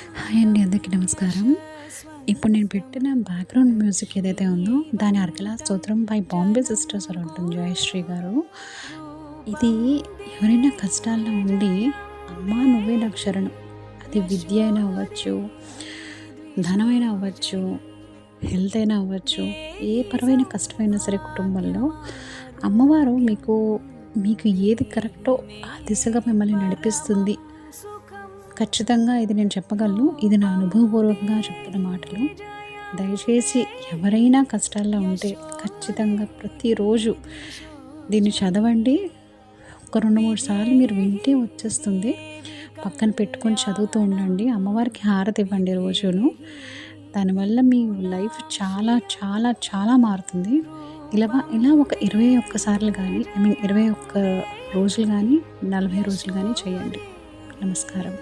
Hi అండి, అందరికీ నమస్కారం. ఇప్పుడు నేను పెట్టిన బ్యాక్‌గ్రౌండ్ మ్యూజిక్ ఏదైతే ఉందో దాని 'అర్గళా స్తోత్రం' బై బాంబే సిస్టర్స్ అని ఉంటుంది, జయశ్రీ గారు. ఇది ఎవరైనా కష్టాల్లో ఉండి అమ్మా నువ్వే నాకు శరణం, అది విద్య అయినా అవ్వచ్చు, ధనమైనా అవ్వచ్చు, హెల్త్ అయినా అవ్వచ్చు, ఏ పరమైన కష్టమైనా సరే కుటుంబంలో అమ్మవారు మీకు ఏది కరెక్టో ఆ దిశగా మిమ్మల్ని నడిపిస్తుంది. ఖచ్చితంగా ఇది నేను చెప్పగలను. ఇది నా అనుభవపూర్వకంగా చెప్తున్న మాటలు. దయచేసి ఎవరైనా కష్టాల్లో ఉంటే ఖచ్చితంగా ప్రతిరోజు దీన్ని చదవండి. ఒక 2, 3 సార్లు మీరు వింటే వచ్చేస్తుంది. పక్కన పెట్టుకొని చదువుతూ ఉండండి. అమ్మవారికి హారతి ఇవ్వండి రోజును. దానివల్ల మీ లైఫ్ చాలా చాలా చాలా మారుతుంది. ఇలా ఒక 21 సార్లు గానీ, 21 రోజులు గానీ, 40 రోజులు గానీ చేయండి. నమస్కారం.